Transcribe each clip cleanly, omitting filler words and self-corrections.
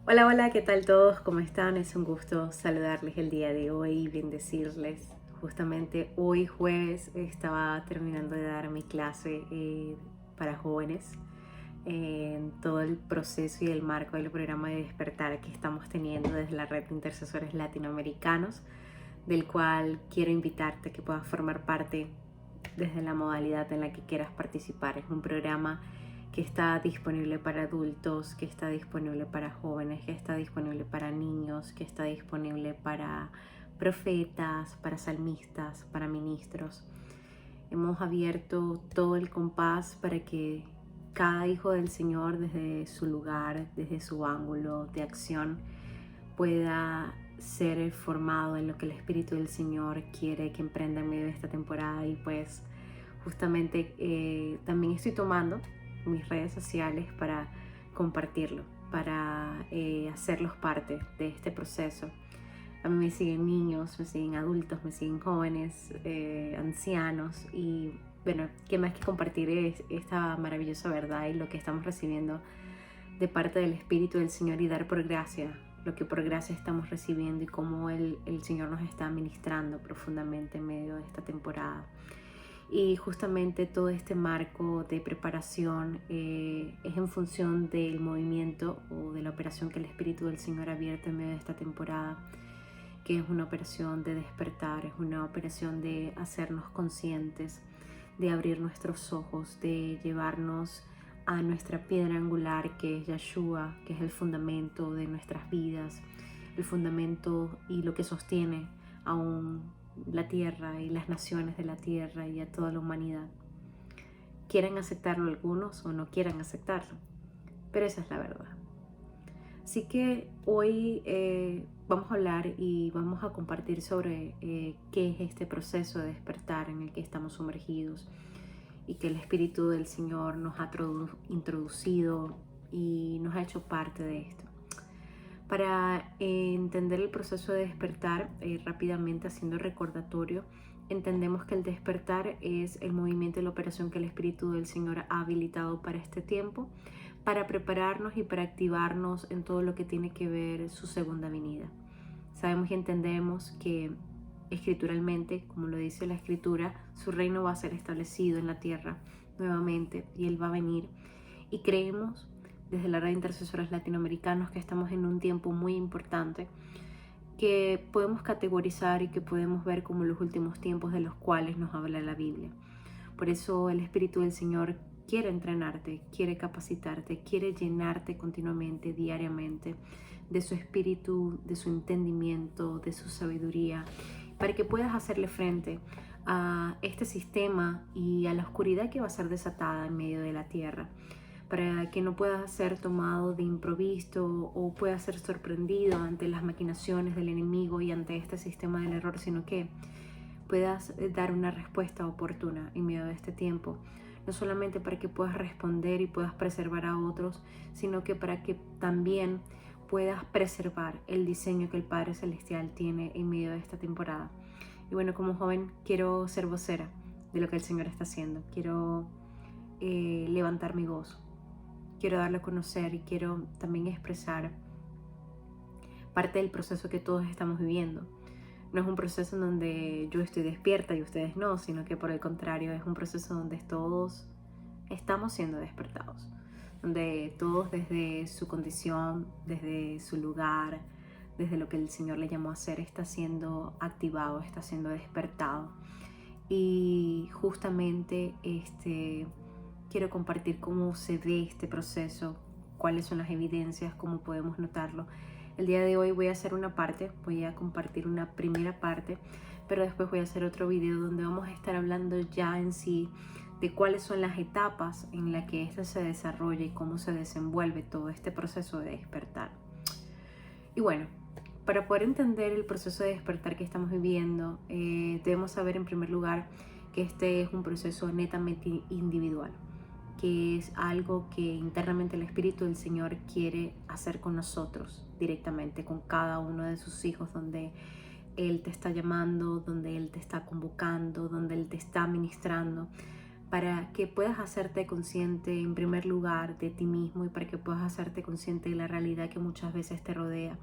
Hola, hola, ¿qué tal todos? ¿Cómo están? Es un gusto saludarles el día de hoy y bendecirles. Justamente hoy jueves estaba terminando de dar mi clase para jóvenes en todo el proceso y el marco del programa de despertar que estamos teniendo desde la red de intercesores latinoamericanos, del cual quiero invitarte a que puedas formar parte desde la modalidad en la que quieras participar. Es un programa que está disponible para adultos, que está disponible para jóvenes, que está disponible para niños, que está disponible para profetas, para salmistas, para ministros. Hemos abierto todo el compás para que cada hijo del Señor desde su lugar, desde su ángulo de acción, pueda ser formado en lo que el Espíritu del Señor quiere que emprenda en medio de esta temporada. Y pues justamente también estoy tomando mis redes sociales para compartirlo, para hacerlos parte de este proceso. A mí me siguen niños, me siguen adultos, me siguen jóvenes, ancianos, y bueno, qué más que compartir esta maravillosa verdad y lo que estamos recibiendo de parte del Espíritu del Señor, y dar por gracia lo que por gracia estamos recibiendo y cómo el Señor nos está ministrando profundamente en medio de esta temporada. Y justamente todo este marco de preparación es en función del movimiento o de la operación que el Espíritu del Señor ha abierto en medio de esta temporada, que es una operación de despertar, es una operación de hacernos conscientes, de abrir nuestros ojos, de llevarnos a nuestra piedra angular, que es Yeshua, que es el fundamento de nuestras vidas, el fundamento y lo que sostiene aún la tierra y las naciones de la tierra y a toda la humanidad. Quieran aceptarlo algunos o no quieran aceptarlo, pero esa es la verdad. Así que hoy vamos a hablar y vamos a compartir sobre qué es este proceso de despertar en el que estamos sumergidos y que el Espíritu del Señor nos ha introducido y nos ha hecho parte de esto. Para entender el proceso de despertar, rápidamente haciendo recordatorio, entendemos que el despertar es el movimiento y la operación que el Espíritu del Señor ha habilitado para este tiempo, para prepararnos y para activarnos en todo lo que tiene que ver su segunda venida. Sabemos y entendemos que escrituralmente, como lo dice la Escritura, su reino va a ser establecido en la tierra nuevamente y Él va a venir. Y creemos desde la red de intercesores latinoamericanos que estamos en un tiempo muy importante, que podemos categorizar y que podemos ver como los últimos tiempos de los cuales nos habla la Biblia. Por eso el Espíritu del Señor quiere entrenarte, quiere capacitarte, quiere llenarte continuamente, diariamente, de su espíritu, de su entendimiento, de su sabiduría, para que puedas hacerle frente a este sistema y a la oscuridad que va a ser desatada en medio de la tierra, para que no puedas ser tomado de improviso o puedas ser sorprendido ante las maquinaciones del enemigo y ante este sistema del error, sino que puedas dar una respuesta oportuna en medio de este tiempo, no solamente para que puedas responder y puedas preservar a otros, sino que para que también puedas preservar el diseño que el Padre Celestial tiene en medio de esta temporada. Y bueno, como joven quiero ser vocera de lo que el Señor está haciendo, quiero levantar mi voz, quiero darlo a conocer y quiero también expresar parte del proceso que todos estamos viviendo. No es un proceso en donde yo estoy despierta y ustedes no, sino que por el contrario es un proceso donde todos estamos siendo despertados, donde todos desde su condición, desde su lugar, desde lo que el Señor le llamó a hacer, está siendo activado, está siendo despertado. Y justamente quiero compartir cómo se ve este proceso, cuáles son las evidencias, cómo podemos notarlo. El día de hoy voy a hacer una parte, voy a compartir una primera parte, pero después voy a hacer otro video donde vamos a estar hablando ya en sí de cuáles son las etapas en las que esto se desarrolla y cómo se desenvuelve todo este proceso de despertar. Y bueno, para poder entender el proceso de despertar que estamos viviendo, debemos saber en primer lugar que este es un proceso netamente individual, que es algo que internamente el Espíritu del Señor quiere hacer con nosotros directamente, con cada uno de sus hijos, donde Él te está llamando, donde Él te está convocando, donde Él te está ministrando, para que puedas hacerte consciente en primer lugar de ti mismo y para que puedas hacerte consciente de la realidad que muchas veces te rodea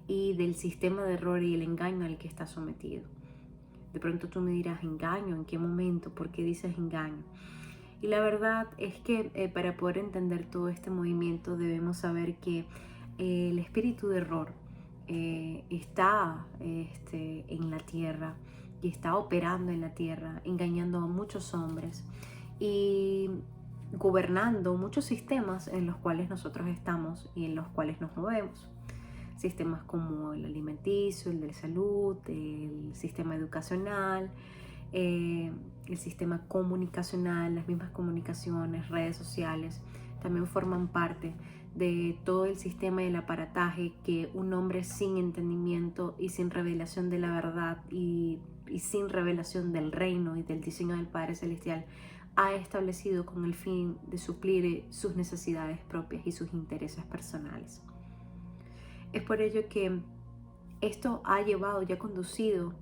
y del sistema de error y el engaño al que estás sometido. De pronto tú me dirás, ¿engaño? ¿En qué momento? ¿Por qué dices engaño? Y la verdad es que para poder entender todo este movimiento debemos saber que el espíritu de error está en la tierra y está operando en la tierra, engañando a muchos hombres y gobernando muchos sistemas en los cuales nosotros estamos y en los cuales nos movemos. Sistemas como el alimenticio, el de salud, el sistema educacional, el sistema comunicacional, las mismas comunicaciones, redes sociales, también forman parte de todo el sistema y el aparataje que un hombre sin entendimiento y sin revelación de la verdad y sin revelación del reino y del diseño del Padre Celestial ha establecido con el fin de suplir sus necesidades propias y sus intereses personales. Es por ello que esto ha llevado y ha conducido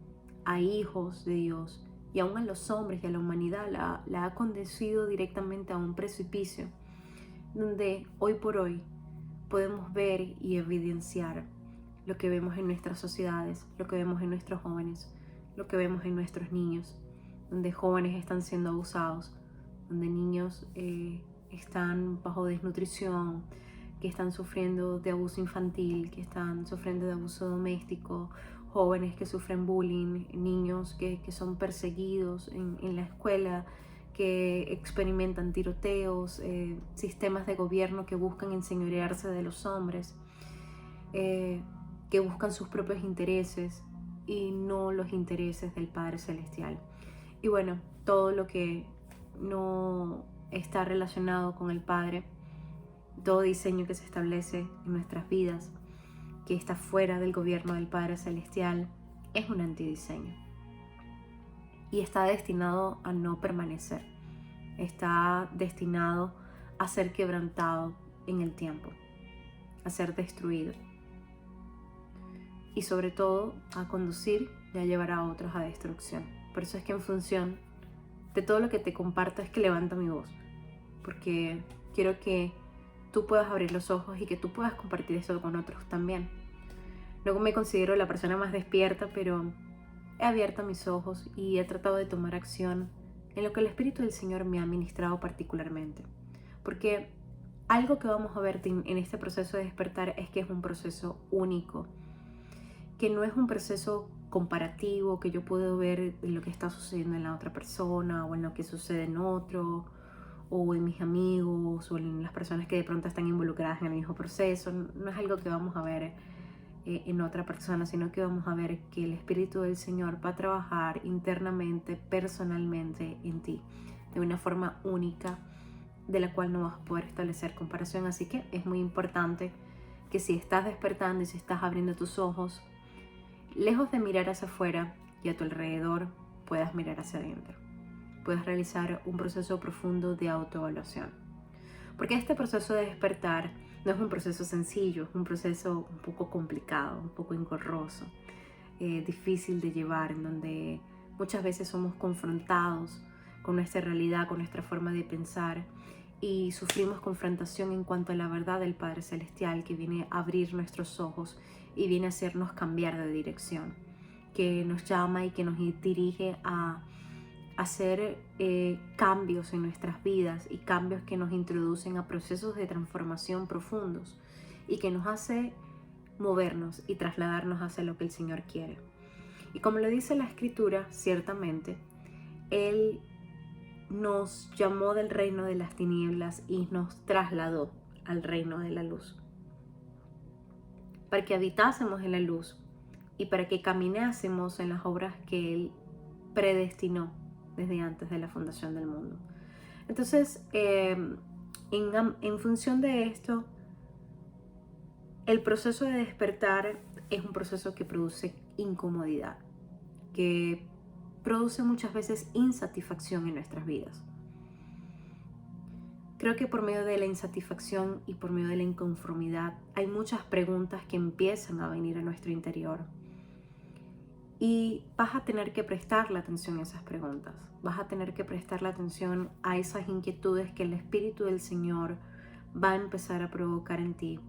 a hijos de Dios y aún a los hombres y a la humanidad la ha conducido directamente a un precipicio donde hoy por hoy podemos ver y evidenciar lo que vemos en nuestras sociedades, lo que vemos en nuestros jóvenes, lo que vemos en nuestros niños, donde jóvenes están siendo abusados, donde niños están bajo desnutrición, que están sufriendo de abuso infantil, que están sufriendo de abuso doméstico, jóvenes que sufren bullying, niños que son perseguidos en la escuela, que experimentan tiroteos, sistemas de gobierno que buscan enseñorearse de los hombres, que buscan sus propios intereses y no los intereses del Padre Celestial. Y bueno, todo lo que no está relacionado con el Padre, todo diseño que se establece en nuestras vidas, que está fuera del gobierno del Padre Celestial, es un antidiseño. Y está destinado a no permanecer. Está destinado a ser quebrantado en el tiempo, a ser destruido. Y sobre todo a conducir y a llevar a otros a destrucción. Por eso es que en función de todo lo que te comparto es que levanto mi voz. Porque quiero que tú puedas abrir los ojos y que tú puedas compartir eso con otros también. No me considero la persona más despierta, pero he abierto mis ojos y he tratado de tomar acción en lo que el Espíritu del Señor me ha ministrado particularmente. Porque algo que vamos a ver en este proceso de despertar es que es un proceso único, que no es un proceso comparativo que yo puedo ver en lo que está sucediendo en la otra persona o en lo que sucede en otro, o en mis amigos o en las personas que de pronto están involucradas en el mismo proceso. No es algo que vamos a ver en otra persona, sino que vamos a ver que el Espíritu del Señor va a trabajar internamente, personalmente en ti, de una forma única, de la cual no vas a poder establecer comparación. Así que es muy importante que si estás despertando y si estás abriendo tus ojos, lejos de mirar hacia afuera y a tu alrededor, puedas mirar hacia adentro. Puedes realizar un proceso profundo de autoevaluación. Porque este proceso de despertar no es un proceso sencillo, es un proceso un poco complicado, un poco engorroso, difícil de llevar, en donde muchas veces somos confrontados con nuestra realidad, con nuestra forma de pensar y sufrimos confrontación en cuanto a la verdad del Padre Celestial, que viene a abrir nuestros ojos y viene a hacernos cambiar de dirección, que nos llama y que nos dirige a hacer cambios en nuestras vidas y cambios que nos introducen a procesos de transformación profundos y que nos hace movernos y trasladarnos hacia lo que el Señor quiere. Y como lo dice la Escritura, ciertamente, Él nos llamó del reino de las tinieblas y nos trasladó al reino de la luz, para que habitásemos en la luz y para que caminásemos en las obras que Él predestinó desde antes de la fundación del mundo. Entonces, en función de esto, el proceso de despertar es un proceso que produce incomodidad, que produce muchas veces insatisfacción en nuestras vidas. Creo que por medio de la insatisfacción y por medio de la inconformidad hay muchas preguntas que empiezan a venir a nuestro interior. Y vas a tener que prestarle atención a esas preguntas. Vas a tener que prestarle atención a esas inquietudes que el Espíritu del Señor va a empezar a provocar en ti.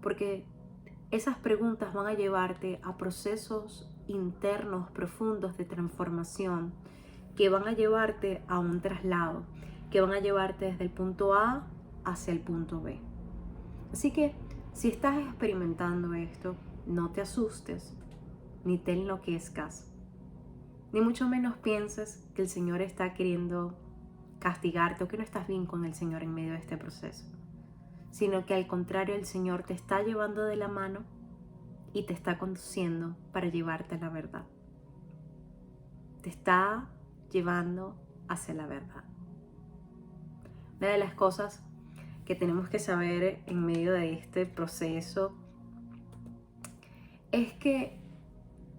Porque esas preguntas van a llevarte a procesos internos profundos de transformación que van a llevarte a un traslado, que van a llevarte desde el punto A hacia el punto B. Así que si estás experimentando esto, no te asustes, ni te enloquezcas, ni mucho menos pienses que el Señor está queriendo castigarte o que no estás bien con el Señor en medio de este proceso, sino que al contrario, el Señor te está llevando de la mano y te está conduciendo para llevarte a la verdad. Te está llevando hacia la verdad. Una de las cosas que tenemos que saber en medio de este proceso es que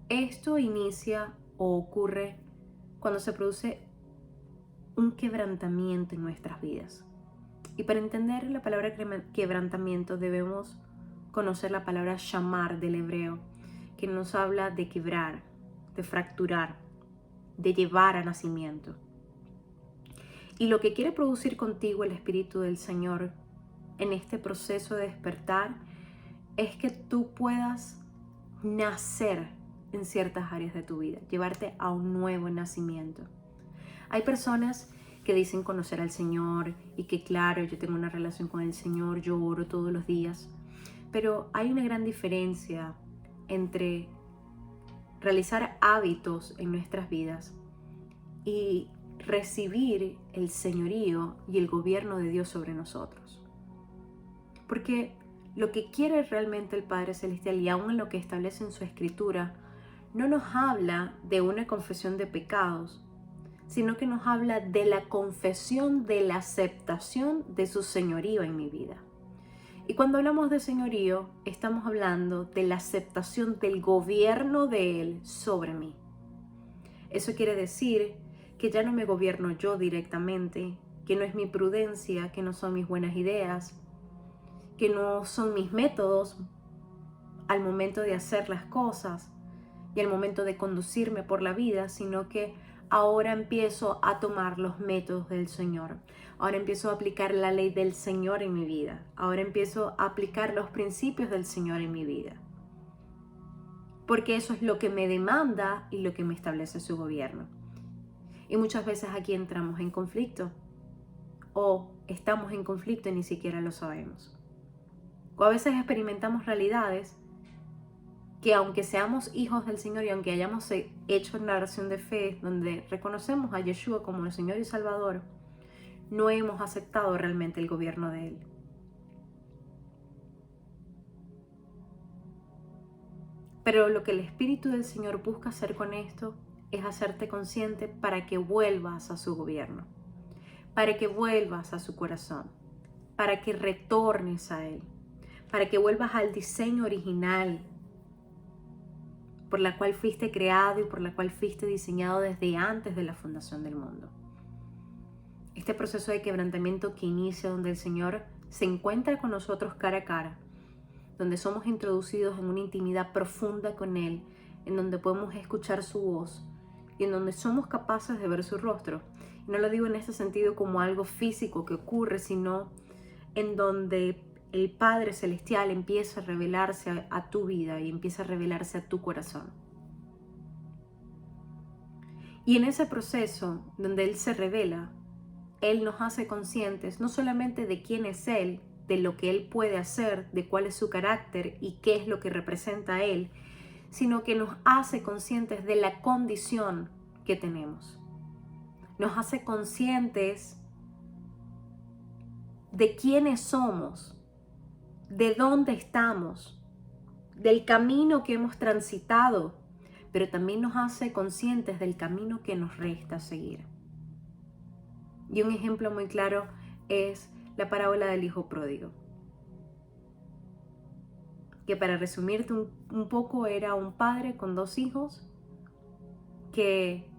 esto inicia o ocurre cuando se produce un quebrantamiento en nuestras vidas. Y para entender la palabra quebrantamiento debemos conocer la palabra shamar del hebreo, que nos habla de quebrar, de fracturar, de llevar a nacimiento. Y lo que quiere producir contigo el Espíritu del Señor en este proceso de despertar es que tú puedas nacer en ciertas áreas de tu vida, llevarte a un nuevo nacimiento. Hay personas que dicen conocer al Señor y que claro, yo tengo una relación con el Señor, yo oro todos los días, pero hay una gran diferencia entre realizar hábitos en nuestras vidas y recibir el señorío y el gobierno de Dios sobre nosotros. Porque lo que quiere realmente el Padre Celestial, y aún en lo que establece en su Escritura, no nos habla de una confesión de pecados, sino que nos habla de la confesión de la aceptación de su señorío en mi vida. Y cuando hablamos de señorío, estamos hablando de la aceptación del gobierno de Él sobre mí. Eso quiere decir que ya no me gobierno yo directamente, que no es mi prudencia, que no son mis buenas ideas, que no son mis métodos al momento de hacer las cosas y al momento de conducirme por la vida, sino que ahora empiezo a tomar los métodos del Señor. Ahora empiezo a aplicar la ley del Señor en mi vida. Ahora empiezo a aplicar los principios del Señor en mi vida. Porque eso es lo que me demanda y lo que me establece su gobierno. Y muchas veces aquí entramos en conflicto. O estamos en conflicto y ni siquiera lo sabemos. O a veces experimentamos realidades que aunque seamos hijos del Señor y aunque hayamos hecho una oración de fe donde reconocemos a Yeshua como el Señor y Salvador, no hemos aceptado realmente el gobierno de Él. Pero lo que el Espíritu del Señor busca hacer con esto es hacerte consciente para que vuelvas a su gobierno, para que vuelvas a su corazón, para que retornes a Él, para que vuelvas al diseño original por la cual fuiste creado y por la cual fuiste diseñado desde antes de la fundación del mundo. Este proceso de quebrantamiento que inicia donde el Señor se encuentra con nosotros cara a cara, donde somos introducidos en una intimidad profunda con Él, en donde podemos escuchar su voz y en donde somos capaces de ver su rostro. Y no lo digo en ese sentido como algo físico que ocurre, sino en donde el Padre Celestial empieza a revelarse a tu vida y empieza a revelarse a tu corazón. Y en ese proceso donde Él se revela, Él nos hace conscientes no solamente de quién es Él, de lo que Él puede hacer, de cuál es su carácter y qué es lo que representa a Él, sino que nos hace conscientes de la condición que tenemos. Nos hace conscientes de quiénes somos, de dónde estamos, del camino que hemos transitado, pero también nos hace conscientes del camino que nos resta seguir. Y un ejemplo muy claro es la parábola del hijo pródigo, que para resumirte un poco era un padre con dos hijos que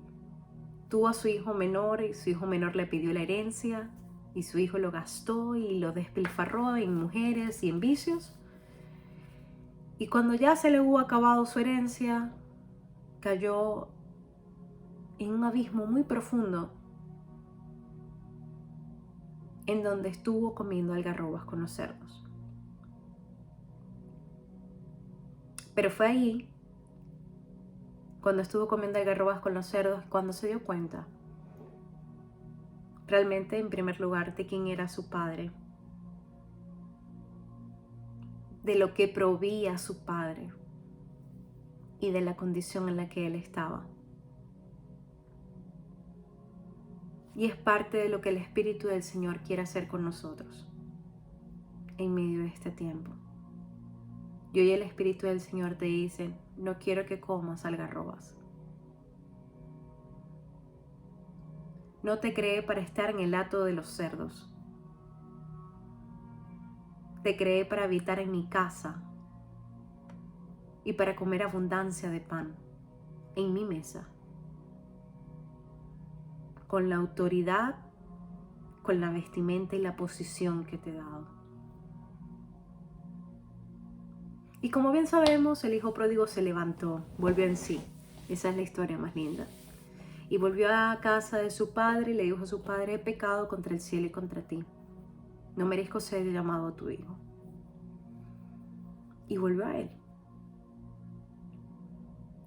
tuvo a su hijo menor y su hijo menor le pidió la herencia y su hijo lo gastó y lo despilfarró en mujeres y en vicios. Y cuando ya se le hubo acabado su herencia, cayó en un abismo muy profundo en donde estuvo comiendo algarrobas con los cerdos. Pero fue ahí, cuando estuvo comiendo algarrobas con los cerdos, cuando se dio cuenta realmente, en primer lugar, de quién era su padre, de lo que proveía su padre y de la condición en la que él estaba. Y es parte de lo que el Espíritu del Señor quiere hacer con nosotros en medio de este tiempo. Y hoy el Espíritu del Señor te dice: no quiero que comas algarrobas. No te creé para estar en el hato de los cerdos. Te creé para habitar en mi casa y para comer abundancia de pan en mi mesa, con la autoridad, con la vestimenta y la posición que te he dado. Y como bien sabemos, el hijo pródigo se levantó, volvió en sí. Esa es la historia más linda. Y volvió a casa de su padre y le dijo a su padre: he pecado contra el cielo y contra ti. No merezco ser llamado tu hijo. Y volvió a él.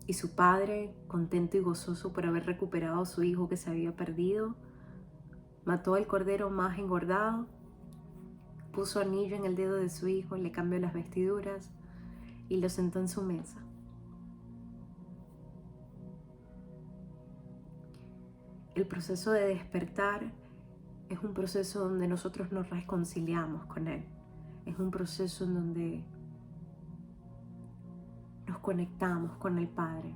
Y su padre, contento y gozoso por haber recuperado a su hijo que se había perdido, mató al cordero más engordado, puso anillo en el dedo de su hijo, le cambió las vestiduras y lo sentó en su mesa. El proceso de despertar es un proceso donde nosotros nos reconciliamos con Él. Es un proceso en donde nos conectamos con el Padre,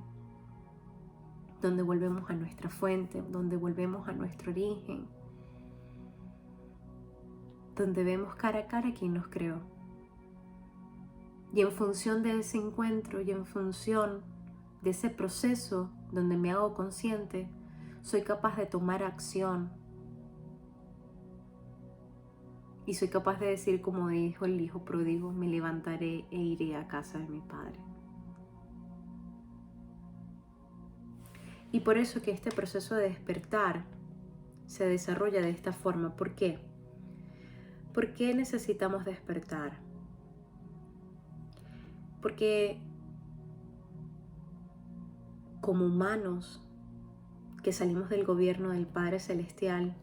donde volvemos a nuestra fuente, donde volvemos a nuestro origen, donde vemos cara a cara a quien nos creó. Y en función de ese encuentro y en función de ese proceso donde me hago consciente, soy capaz de tomar acción. Y soy capaz de decir, como dijo el hijo pródigo: me levantaré e iré a casa de mi padre. Y por eso que este proceso de despertar se desarrolla de esta forma. ¿Por qué? ¿Por qué necesitamos despertar? Porque como humanos que salimos del gobierno del Padre Celestial,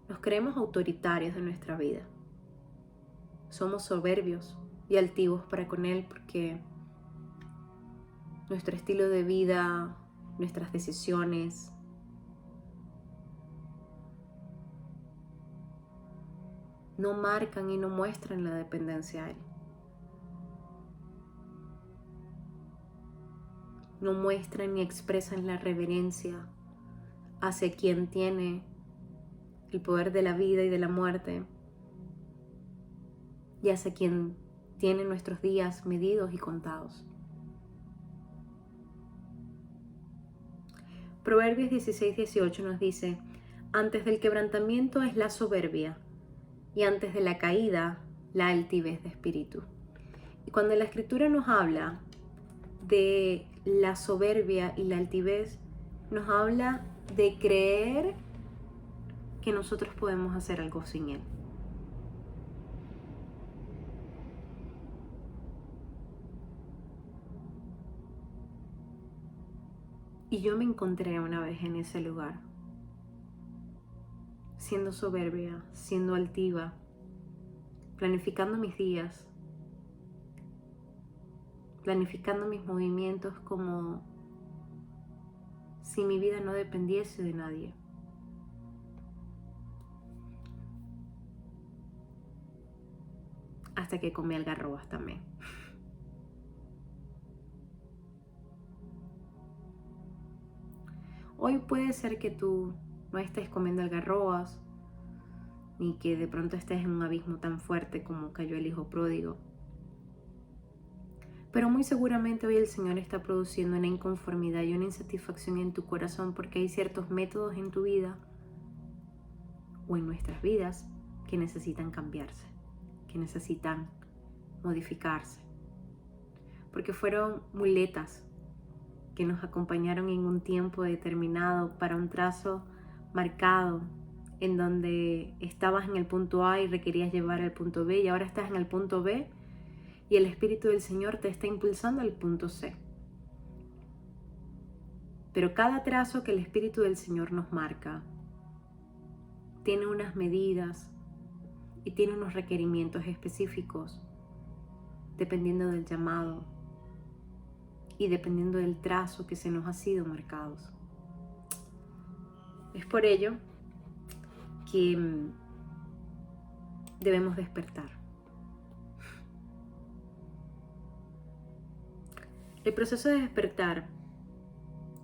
nos creemos autoritarios de nuestra vida. Somos soberbios y altivos para con Él porque nuestro estilo de vida, nuestras decisiones, no marcan y no muestran la dependencia a Él. No muestran ni expresan la reverencia hacia quien tiene el poder de la vida y de la muerte, y hacia quien tiene nuestros días medidos y contados. Proverbios 16:18 nos dice: antes del quebrantamiento es la soberbia, y antes de la caída la altivez de espíritu. Y cuando la Escritura nos habla de la soberbia y la altivez, nos habla de creer que nosotros podemos hacer algo sin Él. Y yo me encontré una vez en ese lugar, siendo soberbia, siendo altiva, planificando mis días, planificando mis movimientos como si mi vida no dependiese de nadie. Hasta que comí algarrobas también. Hoy puede ser que tú no estés comiendo algarrobas, ni que de pronto estés en un abismo tan fuerte como cayó el hijo pródigo. Pero muy seguramente hoy el Señor está produciendo una inconformidad y una insatisfacción en tu corazón porque hay ciertos métodos en tu vida o en nuestras vidas que necesitan cambiarse, que necesitan modificarse, porque fueron muletas que nos acompañaron en un tiempo determinado para un trazo marcado, en donde estabas en el punto A y requerías llevar al punto B, y ahora estás en el punto B y el Espíritu del Señor te está impulsando al punto C. Pero cada trazo que el Espíritu del Señor nos marca tiene unas medidas y tiene unos requerimientos específicos, dependiendo del llamado y dependiendo del trazo que se nos ha sido marcados. Es por ello que debemos despertar. El proceso de despertar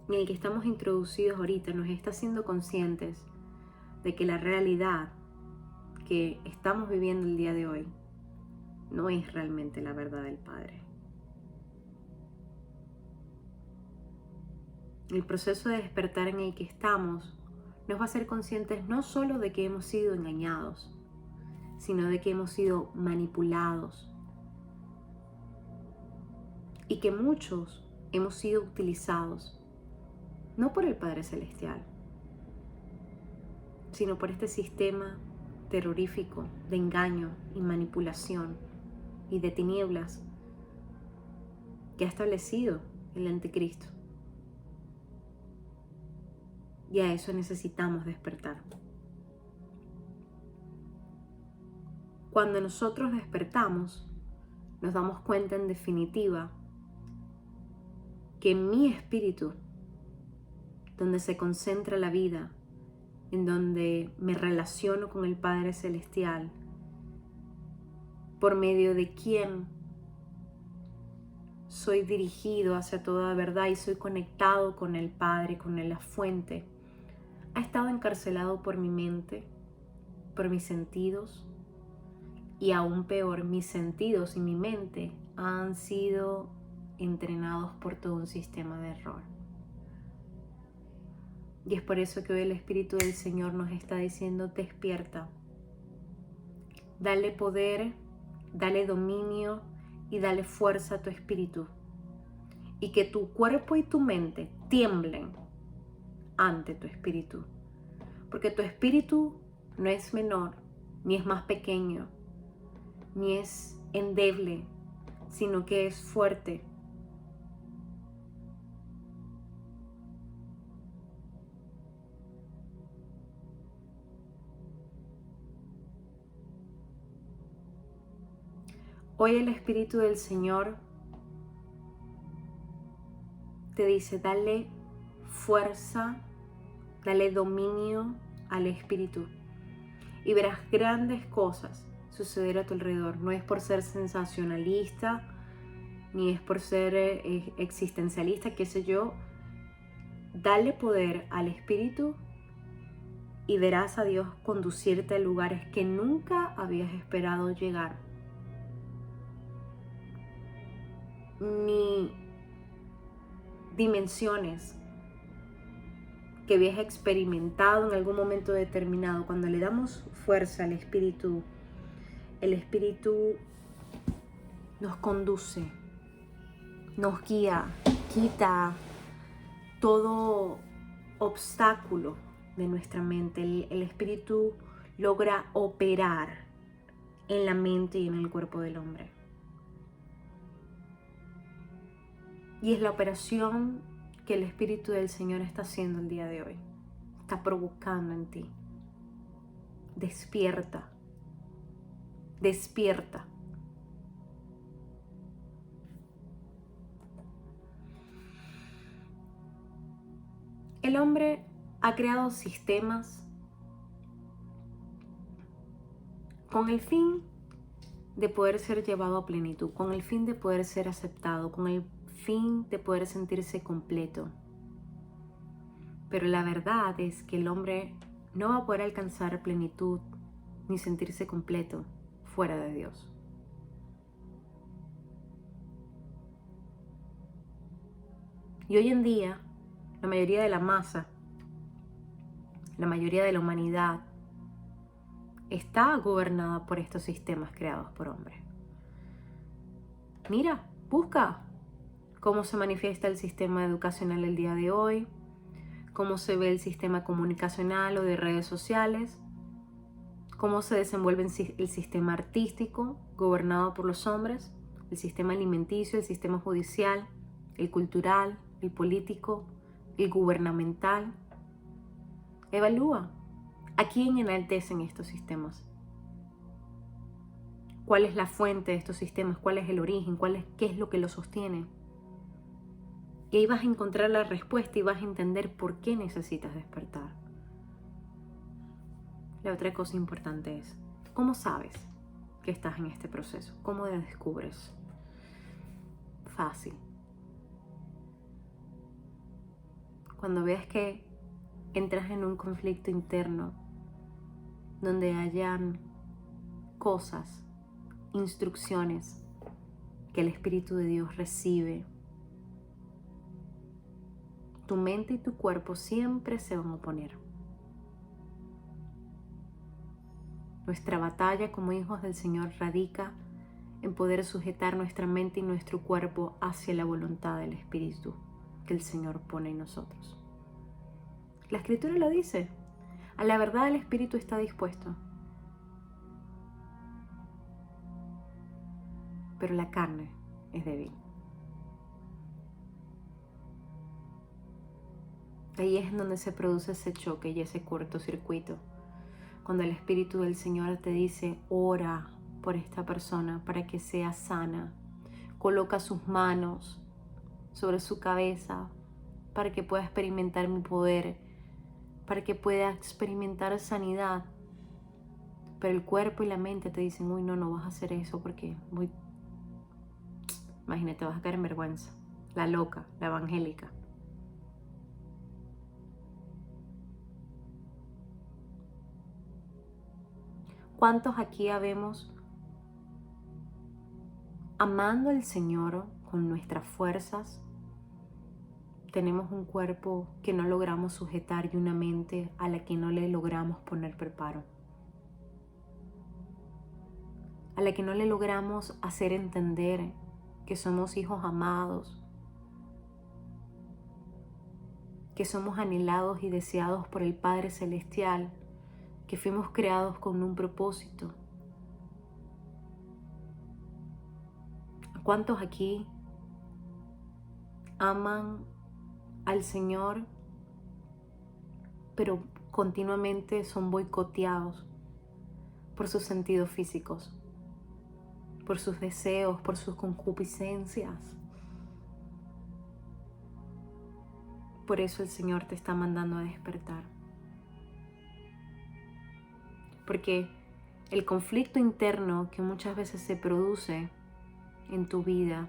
en el que estamos introducidos ahorita nos está haciendo conscientes de que la realidad que estamos viviendo el día de hoy no es realmente la verdad del Padre. El proceso de despertar en el que estamos nos va a hacer conscientes no solo de que hemos sido engañados, sino de que hemos sido manipulados y que muchos hemos sido utilizados no por el Padre Celestial, sino por este sistema terrorífico de engaño y manipulación y de tinieblas que ha establecido el Anticristo. Y a eso necesitamos despertar. Cuando nosotros despertamos, nos damos cuenta en definitiva que en mi espíritu, donde se concentra la vida, en donde me relaciono con el Padre Celestial, por medio de quien soy dirigido hacia toda verdad y soy conectado con el Padre, con la fuente, ha estado encarcelado por mi mente, por mis sentidos, y aún peor, mis sentidos y mi mente han sido entrenados por todo un sistema de error. Y es por eso que hoy el Espíritu del Señor nos está diciendo: despierta, dale poder, dale dominio y dale fuerza a tu espíritu, y que tu cuerpo y tu mente tiemblen ante tu espíritu, porque tu espíritu no es menor, ni es más pequeño, ni es endeble, sino que es fuerte. Hoy el Espíritu del Señor te dice: dale fuerza, dale dominio al Espíritu y verás grandes cosas suceder a tu alrededor. No es por ser sensacionalista, ni es por ser existencialista, qué sé yo. Dale poder al Espíritu y verás a Dios conducirte a lugares que nunca habías esperado llegar, ni dimensiones que habías experimentado en algún momento determinado. Cuando le damos fuerza al Espíritu, el Espíritu nos conduce, nos guía, quita todo obstáculo de nuestra mente. El Espíritu logra operar en la mente y en el cuerpo del hombre. Y es la operación que el Espíritu del Señor está haciendo el día de hoy. Está provocando en ti. Despierta. Despierta. El hombre ha creado sistemas con el fin de poder ser llevado a plenitud, con el fin de poder ser aceptado, con el fin de poder sentirse completo. Pero la verdad es que el hombre no va a poder alcanzar plenitud ni sentirse completo fuera de Dios. Y hoy en día, la mayoría de la masa, la mayoría de la humanidad, está gobernada por estos sistemas creados por hombres. Mira, busca cómo se manifiesta el sistema educacional el día de hoy, cómo se ve el sistema comunicacional o de redes sociales, cómo se desenvuelve el sistema artístico gobernado por los hombres, el sistema alimenticio, el sistema judicial, el cultural, el político, el gubernamental. Evalúa a quién enaltecen estos sistemas. ¿Cuál es la fuente de estos sistemas? ¿Cuál es el origen? ¿Qué es lo que lo sostiene? Y ahí vas a encontrar la respuesta y vas a entender por qué necesitas despertar. La otra cosa importante es, ¿cómo sabes que estás en este proceso? ¿Cómo lo descubres? Fácil. Cuando veas que entras en un conflicto interno donde hayan cosas, instrucciones que el Espíritu de Dios recibe, tu mente y tu cuerpo siempre se van a oponer. Nuestra batalla como hijos del Señor radica en poder sujetar nuestra mente y nuestro cuerpo hacia la voluntad del Espíritu que el Señor pone en nosotros. La Escritura lo dice. A la verdad el Espíritu está dispuesto, pero la carne es débil. Ahí es en donde se produce ese choque y ese cortocircuito. Cuando el Espíritu del Señor te dice, ora por esta persona para que sea sana. Coloca sus manos sobre su cabeza para que pueda experimentar mi poder, para que pueda experimentar sanidad. Pero el cuerpo y la mente te dicen, uy, no vas a hacer eso porque imagínate, vas a caer en vergüenza. La loca, la evangélica. ¿Cuántos aquí habemos amando al Señor con nuestras fuerzas? Tenemos un cuerpo que no logramos sujetar y una mente a la que no le logramos poner preparo. A la que no le logramos hacer entender que somos hijos amados, que somos anhelados y deseados por el Padre Celestial, que fuimos creados con un propósito. ¿Cuántos aquí aman al Señor, pero continuamente son boicoteados por sus sentidos físicos, por sus deseos, por sus concupiscencias? Por eso el Señor te está mandando a despertar. Porque el conflicto interno que muchas veces se produce en tu vida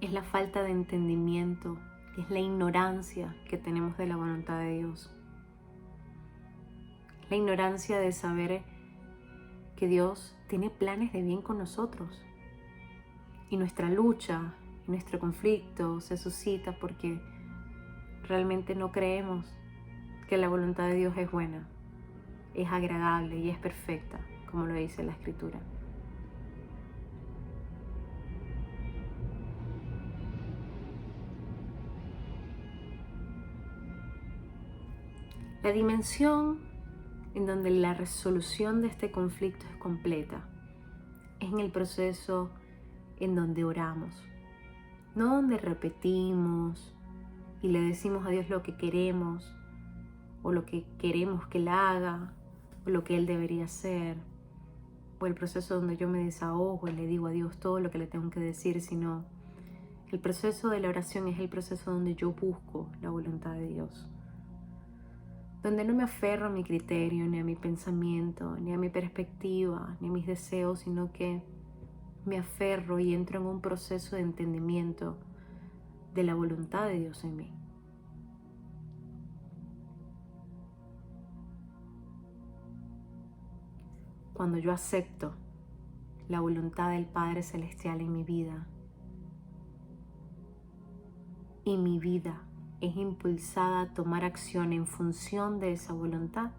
es la falta de entendimiento, es la ignorancia que tenemos de la voluntad de Dios. La ignorancia de saber que Dios tiene planes de bien con nosotros. Y nuestra lucha, y nuestro conflicto se suscita porque realmente no creemos que la voluntad de Dios es buena, es agradable y es perfecta, como lo dice la Escritura. La dimensión en donde la resolución de este conflicto es completa es en el proceso en donde oramos, no donde repetimos y le decimos a Dios lo que queremos o lo que queremos que Él haga o lo que Él debería hacer, o el proceso donde yo me desahogo y le digo a Dios todo lo que le tengo que decir, sino el proceso de la oración es el proceso donde yo busco la voluntad de Dios, donde no me aferro a mi criterio, ni a mi pensamiento, ni a mi perspectiva, ni a mis deseos, sino que me aferro y entro en un proceso de entendimiento de la voluntad de Dios en mí. Cuando yo acepto la voluntad del Padre Celestial en mi vida, y mi vida es impulsada a tomar acción en función de esa voluntad,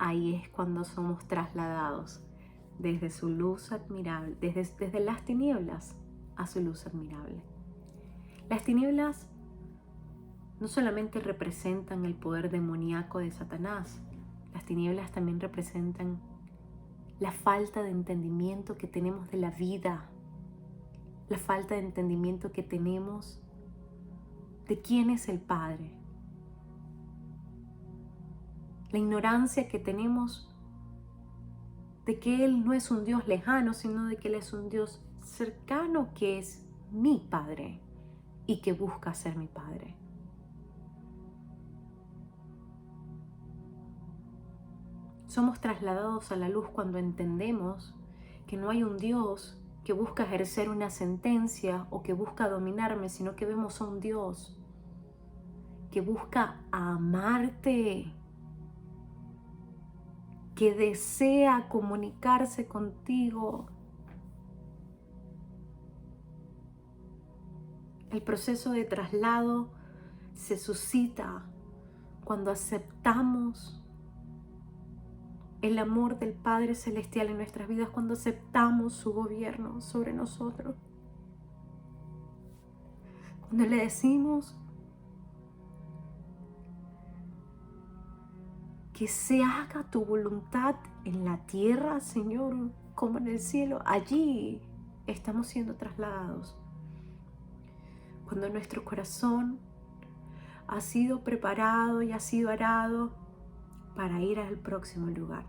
ahí es cuando somos trasladados desde su luz admirable, desde las tinieblas a su luz admirable. Las tinieblas no solamente representan el poder demoníaco de Satanás, las tinieblas también representan la falta de entendimiento que tenemos de la vida, la falta de entendimiento que tenemos de quién es el Padre, la ignorancia que tenemos de que Él no es un Dios lejano, sino de que Él es un Dios cercano, que es mi Padre y que busca ser mi Padre. Somos trasladados a la luz cuando entendemos que no hay un Dios que busca ejercer una sentencia o que busca dominarme, sino que vemos a un Dios que busca amarte, que desea comunicarse contigo. El proceso de traslado se suscita cuando aceptamos el amor del Padre Celestial en nuestras vidas, cuando aceptamos su gobierno sobre nosotros. Cuando le decimos que se haga tu voluntad en la tierra, Señor, como en el cielo. Allí estamos siendo trasladados. Cuando nuestro corazón ha sido preparado y ha sido arado para ir al próximo lugar,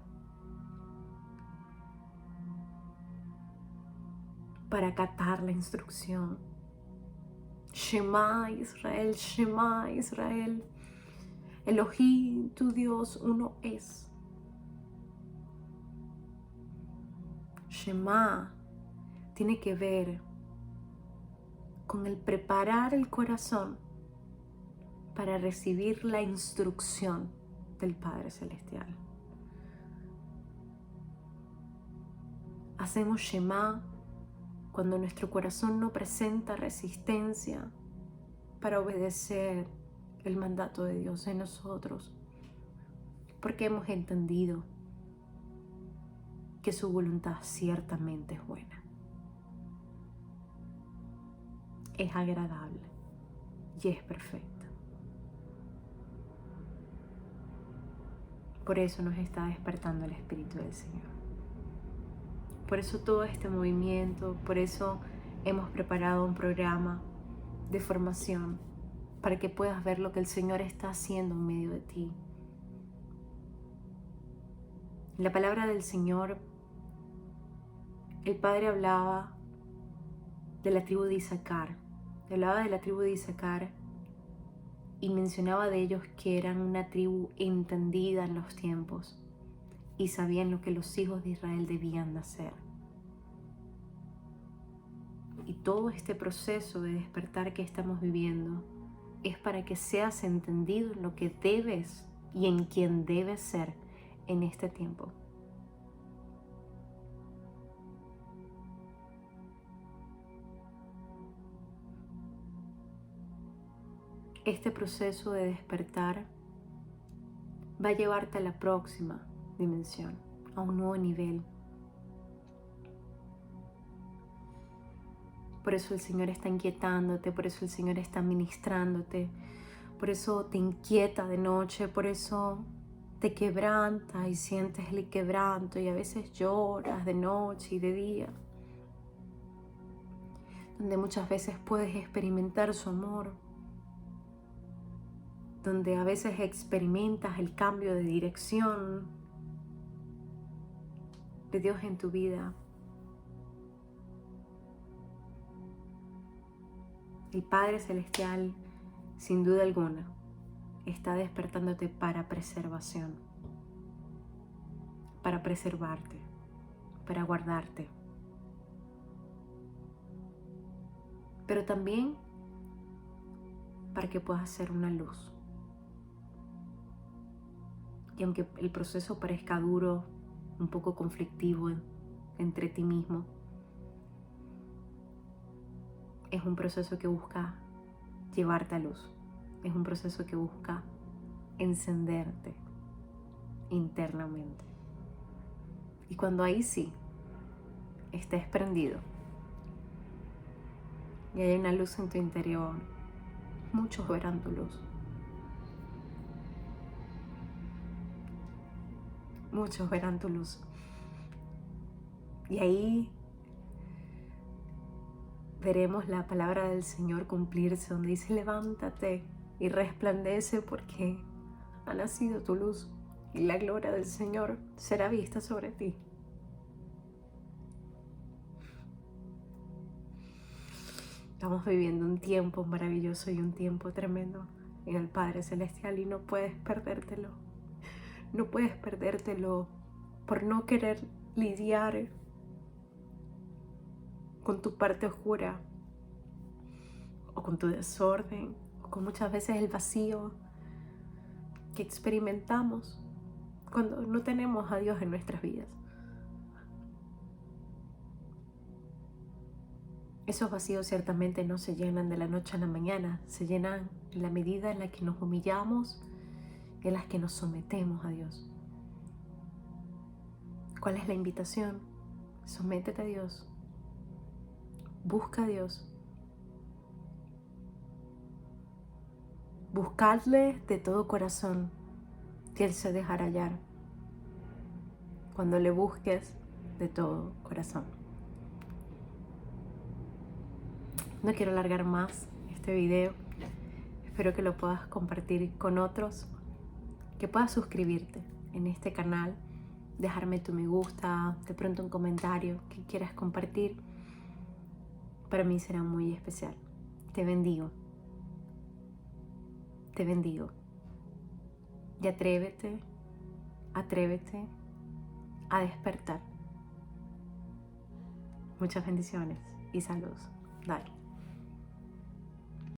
para acatar la instrucción. Shema Israel, Shema Israel. Elohim, tu Dios, uno es. Shema tiene que ver con el preparar el corazón para recibir la instrucción del Padre Celestial. Hacemos Shema cuando nuestro corazón no presenta resistencia para obedecer el mandato de Dios en nosotros, porque hemos entendido que su voluntad ciertamente es buena, es agradable y es perfecta. Por eso nos está despertando el Espíritu del Señor. Por eso todo este movimiento, por eso hemos preparado un programa de formación para que puedas ver lo que el Señor está haciendo en medio de ti. En la palabra del Señor, el Padre hablaba de la tribu de Isaacar. Hablaba de la tribu de Isaacar y mencionaba de ellos que eran una tribu entendida en los tiempos y sabían lo que los hijos de Israel debían hacer. Y todo este proceso de despertar que estamos viviendo es para que seas entendido en lo que debes y en quién debes ser en este tiempo. Este proceso de despertar va a llevarte a la próxima dimensión, a un nuevo nivel. Por eso el Señor está inquietándote, por eso el Señor está ministrándote, por eso te inquieta de noche, por eso te quebranta y sientes el quebranto y a veces lloras de noche y de día, donde muchas veces puedes experimentar su amor, donde a veces experimentas el cambio de dirección de Dios en tu vida. El Padre Celestial, sin duda alguna, está despertándote para preservación, para preservarte, para guardarte. Pero también para que puedas ser una luz. Y aunque el proceso parezca duro, un poco conflictivo entre ti mismo, es un proceso que busca llevarte a luz. Es un proceso que busca encenderte internamente. Y cuando ahí sí estés prendido, y hay una luz en tu interior, muchos verán tu luz. Muchos verán tu luz. Y ahí veremos la palabra del Señor cumplirse, donde dice: levántate y resplandece, porque ha nacido tu luz y la gloria del Señor será vista sobre ti. Estamos viviendo un tiempo maravilloso y un tiempo tremendo en el Padre Celestial, y no puedes perdértelo. No puedes perdértelo por no querer lidiar con tu parte oscura, o con tu desorden, o con muchas veces el vacío que experimentamos cuando no tenemos a Dios en nuestras vidas. Esos vacíos ciertamente no se llenan de la noche a la mañana, se llenan en la medida en la que nos humillamos y en la que nos sometemos a Dios. ¿Cuál es la invitación? Sométete a Dios. Busca a Dios. Buscadle de todo corazón, que Él se dejará hallar cuando le busques de todo corazón. No quiero alargar más este video. Espero que lo puedas compartir con otros, que puedas suscribirte en este canal, dejarme tu me gusta, de pronto un comentario que quieras compartir. Para mí será muy especial. Te bendigo. Te bendigo. Y atrévete a despertar. Muchas bendiciones y saludos. Dale.